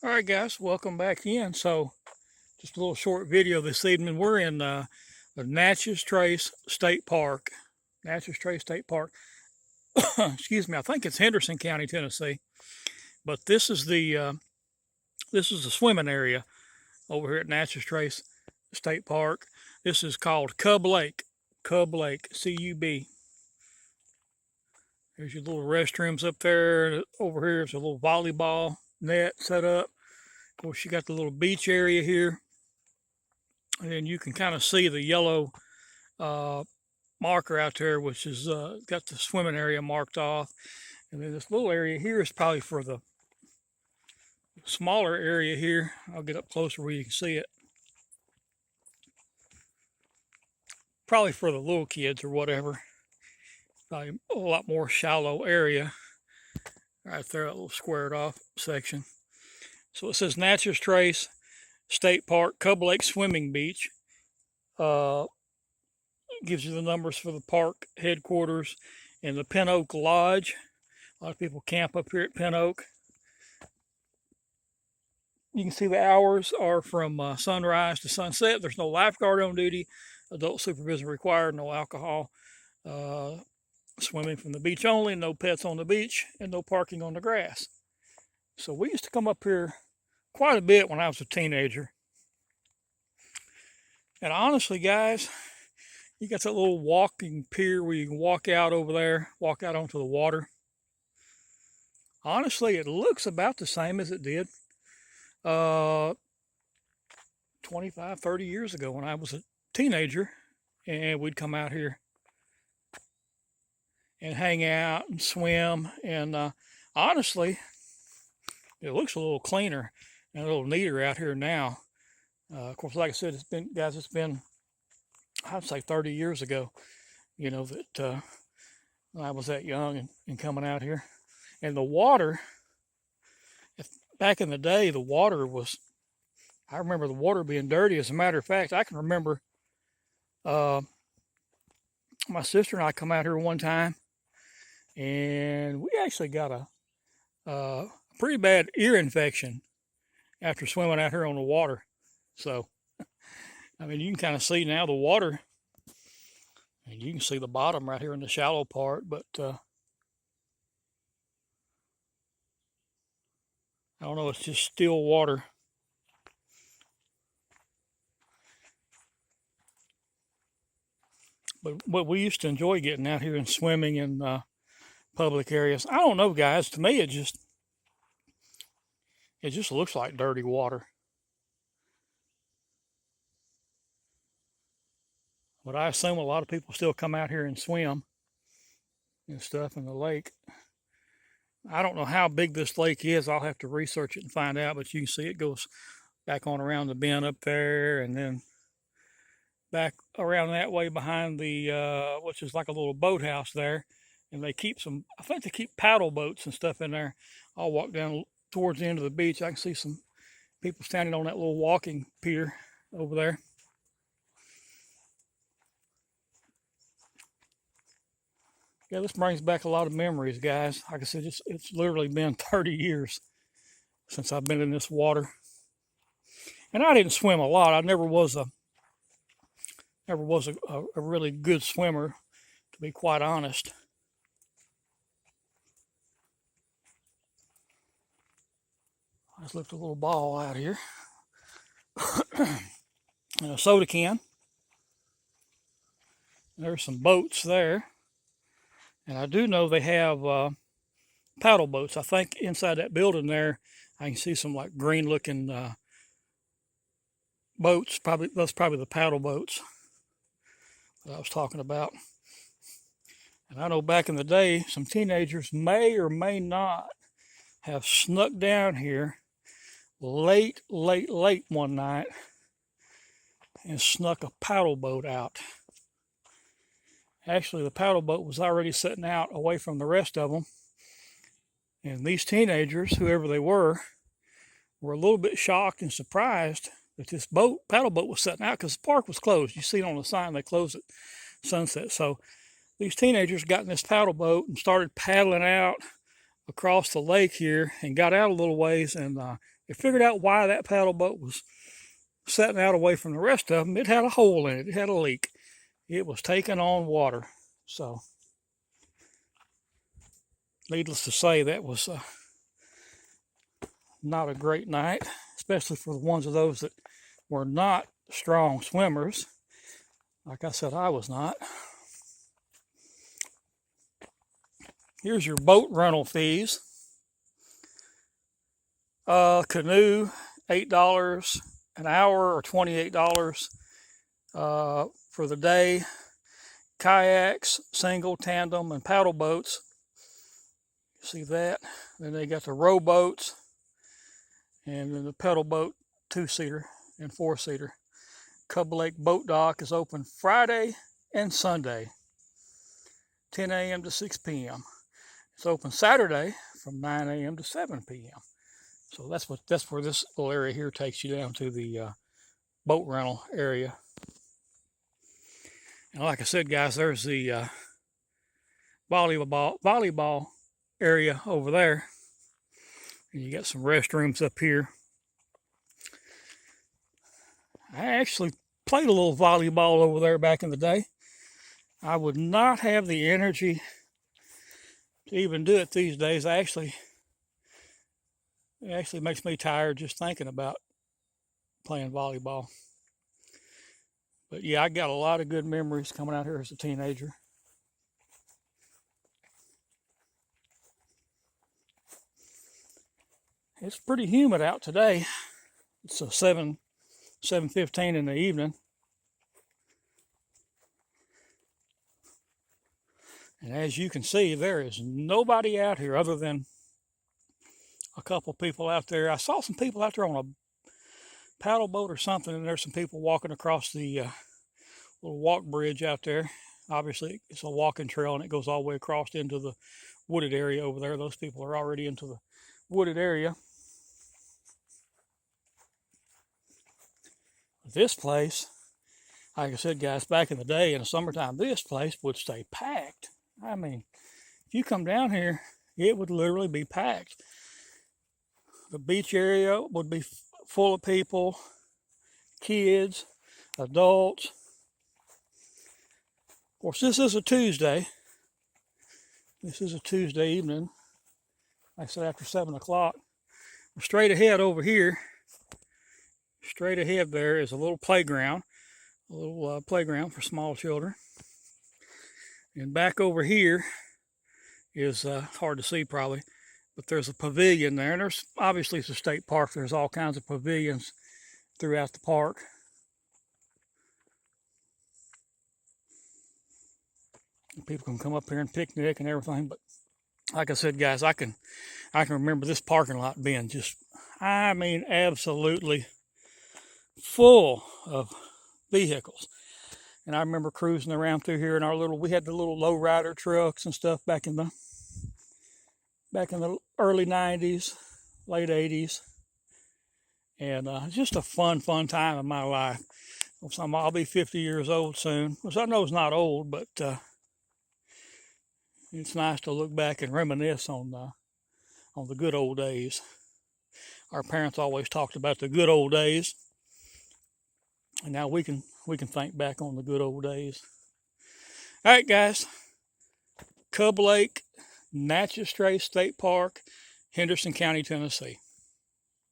All right, guys, welcome back in. So, just a little short video this evening. We're in the Natchez Trace State Park. Natchez Trace State Park. Excuse me. I think it's Henderson County, Tennessee. But this is the swimming area over here at Natchez Trace State Park. This is called Cub Lake. Cub Lake, C-U-B. There's your little restrooms up there. Over here is a little volleyball net set up. Of course, you got the little beach area here. And then you can kind of see the yellow marker out there, which is got the swimming area marked off. And then this little area here is probably for the smaller area here. I'll get up closer where you can see it. Probably for the little kids or whatever. Probably a lot more shallow area right there, that little squared off section. So it says Natchez Trace State Park, Cub Lake Swimming Beach. Gives you the numbers for the park headquarters and the Pin Oak Lodge. A lot of people camp up here at Pin Oak. You can see the hours are from sunrise to sunset. There's no lifeguard on duty. Adult supervision required. No alcohol. Swimming from the beach only. No pets on the beach. And no parking on the grass. So we used to come up here quite a bit when I was a teenager. And honestly, guys, you got that little walking pier where you can walk out over there, walk out onto the water. Honestly, it looks about the same as it did 25, 30 years ago when I was a teenager, and we'd come out here and hang out and swim. And honestly, it looks a little cleaner and a little neater out here now. Of course, like I said, it's been, I'd say 30 years ago, that when I was that young and coming out here. And the water, back in the day, I remember the water being dirty. As a matter of fact, I can remember my sister and I come out here one time, and we actually got a pretty bad ear infection after swimming out here on the water. So, I mean, you can kind of see now the water, and you can see the bottom right here in the shallow part, but I don't know, it's just still water. But we used to enjoy getting out here and swimming in public areas. I don't know, guys, to me it just looks like dirty water. But I assume a lot of people still come out here and swim and stuff in the lake. I don't know how big this lake is. I'll have to research it and find out. But you can see it goes back on around the bend up there, and then back around that way behind the, which is like a little boathouse there. And they keep I think they keep paddle boats and stuff in there. I'll walk down towards the end of the beach. I can see some people standing on that little walking pier over there. Yeah, this brings back a lot of memories, guys. Like I said, it's literally been 30 years since I've been in this water. And I didn't swim a lot. I never was a really good swimmer, to be quite honest. I just left a little ball out here. And a soda can. There's some boats there. And I do know they have paddle boats. I think inside that building there, I can see some like green looking boats. That's probably the paddle boats that I was talking about. And I know back in the day, some teenagers may or may not have snuck down here late one night and snuck a paddle boat out. Actually, the paddle boat was already sitting out away from the rest of them. And these teenagers, whoever they were a little bit shocked and surprised that this paddle boat was sitting out, because the park was closed. You see it on the sign, they close at sunset. So these teenagers got in this paddle boat and started paddling out across the lake here and got out a little ways and They figured out why that paddle boat was setting out away from the rest of them. It had a hole in it. It had a leak. It was taking on water. So, needless to say, that was not a great night, especially for the ones of those that were not strong swimmers. Like I said, I was not. Here's your boat rental fees. Canoe, $8 an hour or $28 for the day. Kayaks, single, tandem, and paddle boats. See that? Then they got the rowboats, and then the pedal boat, 2-seater and 4-seater. Cub Lake Boat Dock is open Friday and Sunday, 10 a.m. to 6 p.m. It's open Saturday from 9 a.m. to 7 p.m. So that's where this little area here takes you down to the boat rental area. And like I said, guys, there's the volleyball area over there. And you got some restrooms up here. I actually played a little volleyball over there back in the day. I would not have the energy to even do it these days. It actually makes me tired just thinking about playing volleyball. But yeah, I got a lot of good memories coming out here as a teenager. It's pretty humid out today. It's 7:15 in the evening. And as you can see, there is nobody out here other than a couple people out there. I saw some people out there on a paddle boat or something, and there's some people walking across the little walk bridge out there. Obviously, it's a walking trail, and it goes all the way across into the wooded area over there. Those people are already into the wooded area. This place, like I said, guys, back in the day in the summertime, this place would stay packed. I mean, if you come down here, it would literally be packed. The beach area would be full of people, kids, adults. Of course, this is a Tuesday. This is a Tuesday evening. Like I said, after 7 o'clock. Straight ahead over here, straight ahead there is a little playground. A little playground for small children. And back over here is hard to see probably, but there's a pavilion there. And there's obviously it's a state park. There's all kinds of pavilions throughout the park. And people can come up here and picnic and everything. But like I said, guys, I can remember this parking lot being just, I mean, absolutely full of vehicles. And I remember cruising around through here in we had the little lowrider trucks and stuff back in the early 90s, late 80s. And just a fun time in my life. I'll be 50 years old soon, which I know is not old, but it's nice to look back and reminisce on the good old days. Our parents always talked about the good old days. And now we can think back on the good old days. All right, guys. Cub Lake, Natchez State Park, Henderson County, Tennessee.